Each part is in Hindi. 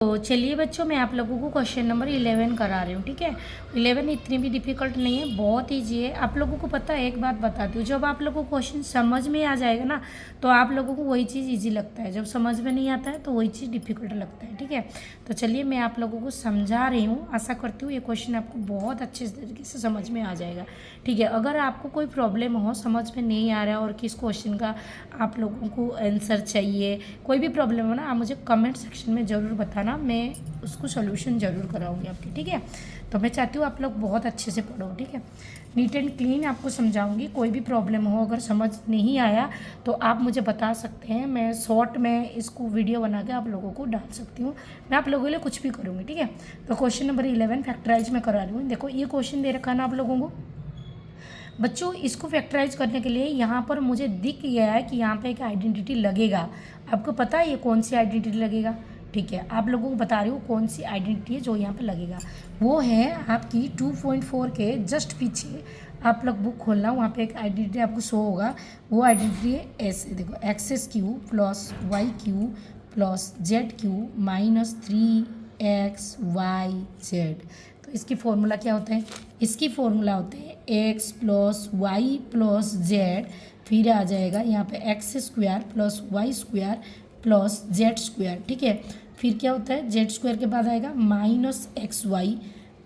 तो चलिए बच्चों, मैं आप लोगों को क्वेश्चन नंबर 11 करा रही हूँ। ठीक है, 11 इतनी भी डिफ़िकल्ट नहीं है, बहुत ईजी है। आप लोगों को पता है, एक बात बताती हूँ, जब आप लोगों को क्वेश्चन समझ में आ जाएगा ना, तो आप लोगों को वही चीज़ ईजी लगता है। जब समझ में नहीं आता है तो वही चीज़ डिफ़िकल्ट लगता है। ठीक है, तो चलिए मैं आप लोगों को समझा रही हूँ। आशा करती हूँ ये क्वेश्चन आपको बहुत अच्छे तरीके से समझ में आ जाएगा। ठीक है, अगर आपको कोई प्रॉब्लम हो, समझ में नहीं आ रहा है और किस क्वेश्चन का आप लोगों को आंसर चाहिए, कोई भी प्रॉब्लम हो ना, आप मुझे कमेंट सेक्शन में ज़रूर बताना, मैं उसको सोल्यूशन ज़रूर कराऊंगी आपकी। ठीक है, तो मैं चाहती हूँ आप लोग बहुत अच्छे से पढ़ो। ठीक है, नीट एंड क्लीन आपको समझाऊंगी। कोई भी प्रॉब्लम हो, अगर समझ नहीं आया तो आप मुझे बता सकते हैं, मैं शॉर्ट में इसको वीडियो बना के आप लोगों को डाल सकती हूँ। मैं आप लोगों के लिए कुछ भी करूँगी। ठीक है, तो क्वेश्चन नंबर 11 फैक्टराइज में करा रही हूँ। देखो ये क्वेश्चन दे रखा है ना आप लोगों को बच्चों। इसको फैक्टराइज करने के लिए यहाँ पर मुझे दिख गया है कि यहाँ पे एक आइडेंटिटी लगेगा। आपको पता है ये कौन सी आइडेंटिटी लगेगा? ठीक है, आप लोगों को बता रही हूँ कौन सी आइडेंटिटी है जो यहाँ पे लगेगा। वो है आपकी 2.4 के जस्ट पीछे। आप लोग बुक खोलना, वहाँ पे एक आइडेंटिटी आपको शो होगा। वो आइडेंटिटी है ऐसे, देखो, x q plus y q plus z q minus 3xyz। तो इसकी फॉर्मूला क्या होता है? इसकी फॉर्मूला होते हैं x plus y plus z, फिर आ जाएगा यहाँ पे x square plus y square plus z square. ठीक है, फिर क्या होता है? जेड स्क्वायर के बाद आएगा minus x y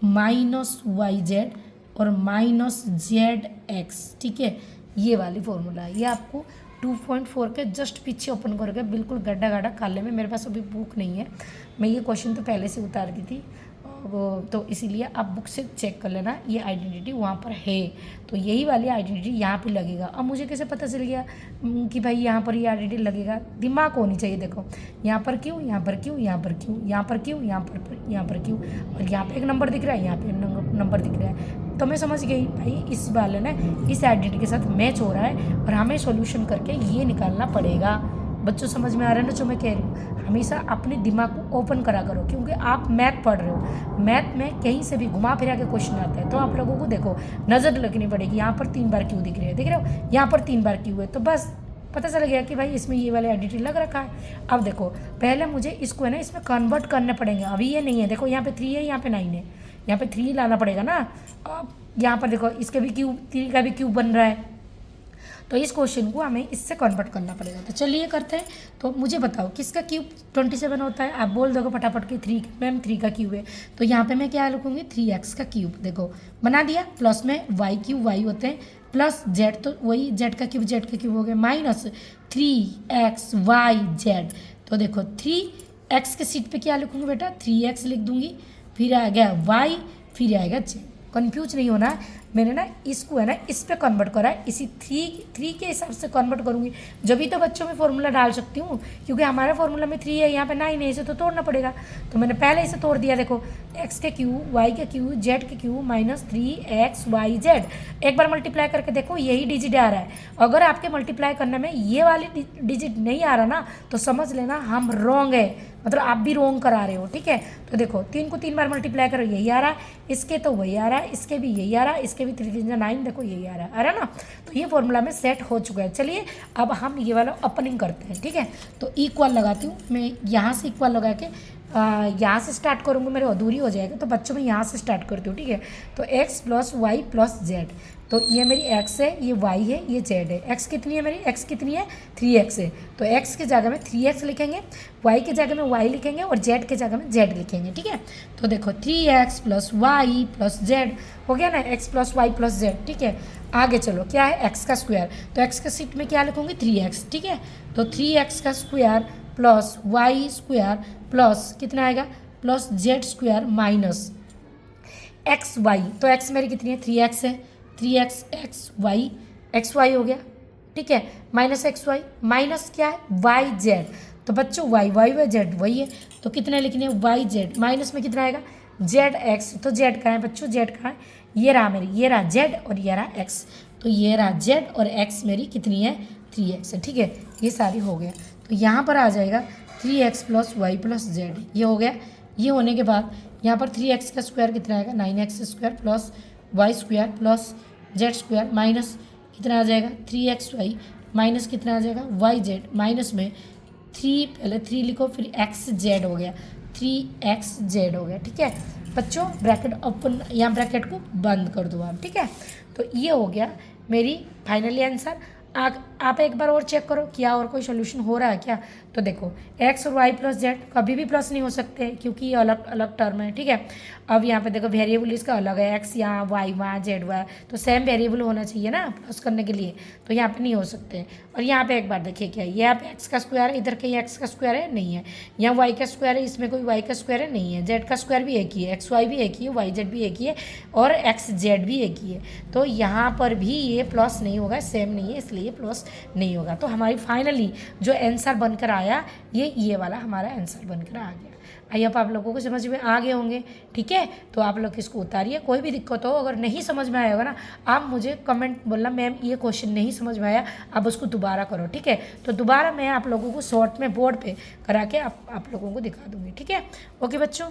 minus y z और माइनस जेड एक्स। ठीक है, ये वाली फॉर्मूला है। ये आपको 2.4 के जस्ट पीछे ओपन करके बिल्कुल गड्ढा गड्ढा काले में, मेरे पास अभी बुक नहीं है, मैं ये क्वेश्चन तो पहले से उतार दी थी वो, तो इसीलिए आप बुक से चेक कर लेना, ये आइडेंटिटी वहाँ पर है। तो यही वाली आइडेंटिटी यहाँ पे लगेगा। अब मुझे कैसे पता चल गया कि भाई यहाँ पर ये आइडेंटिटी लगेगा? दिमाग होनी चाहिए। देखो, यहाँ पर क्यों, यहाँ पर क्यों, यहाँ पर क्यों, यहाँ पर क्यों, यहाँ पर क्यों, और यहाँ पे एक नंबर दिख रहा है, यहाँ पे नंबर दिख रहा है। तो मैं समझ गई भाई इस वाले ने इस आइडेंटिटी के साथ मैच हो रहा है और हमें सॉल्यूशन करके ये निकालना पड़ेगा। बच्चों समझ में आ रहा है ना जो मैं कह रही हूँ? हमेशा अपने दिमाग को ओपन करा करो, क्योंकि आप मैथ पढ़ रहे हो। मैथ में कहीं से भी घुमा फिरा के क्वेश्चन आता है, तो आप लोगों को देखो नज़र लगनी पड़ेगी। यहाँ पर 3 बार क्यों दिख रहे हो, यहाँ पर 3 बार क्यों है, तो बस पता चल गया कि भाई इसमें ये वाला आइडेंटिटी लग रखा है। अब देखो, पहले मुझे इसको है ना इसमें कन्वर्ट करने पड़ेंगे। अभी ये नहीं है, देखो यहाँ पे 3 है, यहाँ पे 9 है, यहाँ पे 3 लाना पड़ेगा ना। अब यहाँ पर देखो इसके भी क्यूब, 3 का भी क्यूब बन रहा है, तो इस क्वेश्चन को हमें इससे कन्वर्ट करना पड़ेगा। तो चलिए करते हैं। तो मुझे बताओ किसका क्यूब 27 होता है? आप बोल दोगे फटाफट कि 3 मैम 3 का क्यूब है। तो यहाँ पे मैं क्या लिखूँगी? 3x का क्यूब। देखो बना दिया। प्लस में y क्यूब y होते हैं, प्लस z, तो वही z का क्यूब हो गया, माइनस 3xyz। तो देखो 3x के सीट पे क्या लिखूँगी बेटा? 3x लिख दूँगी, फिर आ गया y, फिर आएगा z। कन्फ्यूज नहीं होना, मैंने ना इसको है ना इस पे कन्वर्ट करा है, इसी थ्री के हिसाब से कन्वर्ट करूँगी, जब भी तो बच्चों में फॉर्मूला डाल सकती हूँ, क्योंकि हमारे फॉर्मूला में 3 है, यहाँ पे 9 है, इसे तो तोड़ना पड़ेगा। तो मैंने पहले इसे तोड़ दिया। देखो एक्स के क्यू, वाई के क्यू, जेड के क्यू माइनस 3xyz। एक बार मल्टीप्लाई करके देखो, यही डिजिट आ रहा है। अगर आपके मल्टीप्लाई करने में ये वाली डिजिट नहीं आ रहा ना, तो समझ लेना हम रॉन्ग है, मतलब आप भी रॉन्ग करा रहे हो। ठीक है, तो देखो 3 को 3 बार मल्टीप्लाई करो, यही आ रहा है, इसके तो वही आ रहा है, इसके भी यही आ रहा है, इसके भी 3 3 9, देखो यही आ रहा है ना। तो ये फॉर्मूला में सेट हो चुका है। चलिए अब हम ये वाला ओपनिंग करते हैं। ठीक है, तो इक्वल लगाती हूँ मैं, यहाँ से इक्वल लगा के यहाँ से स्टार्ट करूँगी, मेरे अधूरी हो जाएगा, तो बच्चों में यहाँ से स्टार्ट करती हूँ। ठीक है, तो x plus y plus z, तो ये मेरी x है, ये y है, ये z है। x कितनी है मेरी? x कितनी है? 3x है। तो x की जगह में 3x लिखेंगे, y की जगह में y लिखेंगे और z की जगह में z लिखेंगे। ठीक है, तो देखो 3x plus y plus Z हो गया ना, x plus y plus z. ठीक है, आगे चलो, क्या है? x का स्क्वायर, तो x के सीट में क्या लिखूँगी? 3x। ठीक है, तो 3x का square plus y square plus कितना आएगा? Plus z square minus x y. तो x मेरी कितनी है? 3x है, 3x एक्स वाई हो गया। ठीक है, माइनस एक्स वाई, माइनस क्या है? Y z. तो बच्चों वाई वाई जेड वही है, तो कितने लिखने हैं? वाई जेड, माइनस में कितना आएगा? Z x. तो जेड कहाँ है बच्चों? जेड कहाँ है? ये रहा मेरी, ये रहा जेड और ये रहा एक्स। तो ये रहा जेड और एक्स मेरी कितनी है? 3x है। ठीक है, ये सारी हो गया। तो यहाँ पर आ जाएगा 3x plus y plus Z, ये हो गया। ये होने के बाद यहाँ पर 3x का स्क्वायर कितना आएगा? 9x square plus y square plus z square minus कितना आ जाएगा? 3xy माइनस कितना आ जाएगा? वाई जेड, माइनस में 3, पहले 3 लिखो, फिर x जेड हो गया। 3xz हो गया। ठीक है बच्चों, ब्रैकेट ओपन, यहाँ ब्रैकेट को बंद कर दो आप। ठीक है, तो ये हो गया मेरी फाइनली आंसर। आप एक बार और चेक करो क्या और कोई सोल्यूशन हो रहा है क्या। तो देखो x और y प्लस जेड कभी भी प्लस नहीं हो सकते क्योंकि ये अलग अलग टर्म है। ठीक है, अब यहाँ पे देखो वेरिएबल इसका अलग है, x यहाँ, y वहाँ, z वहाँ, तो सेम वेरिएबल होना चाहिए ना प्लस करने के लिए, तो यहाँ पे नहीं हो सकते। और यहाँ पे एक बार देखिए क्या है, यहाँ पे x का स्क्वायर है, इधर कहीं x का स्क्वायर है नहीं है, यहाँ y का स्क्वायर है, इसमें कोई y का स्क्वायर है नहीं है, z का स्क्वायर भी एक ही है, xy भी एक ही है, yz भी एक ही है और xz भी एक ही है, तो यहाँ पर भी ये प्लस नहीं होगा, सेम नहीं है इसलिए प्लस नहीं होगा। तो हमारी फाइनली जो आंसर बनकर आया ये वाला हमारा आंसर बनकर आ गया। आई होप आप लोगों को समझ में आ गए होंगे। ठीक है, तो आप लोग इसको उतारिए, कोई भी दिक्कत हो अगर नहीं समझ में आया होगा ना आप मुझे कमेंट बोलना मैम ये क्वेश्चन नहीं समझ में आया, आप उसको दोबारा करो। ठीक है, तो दोबारा मैं आप लोगों को शॉर्ट में बोर्ड पे करा के आप लोगों को दिखा दूँगी। ठीक है, ओके बच्चों।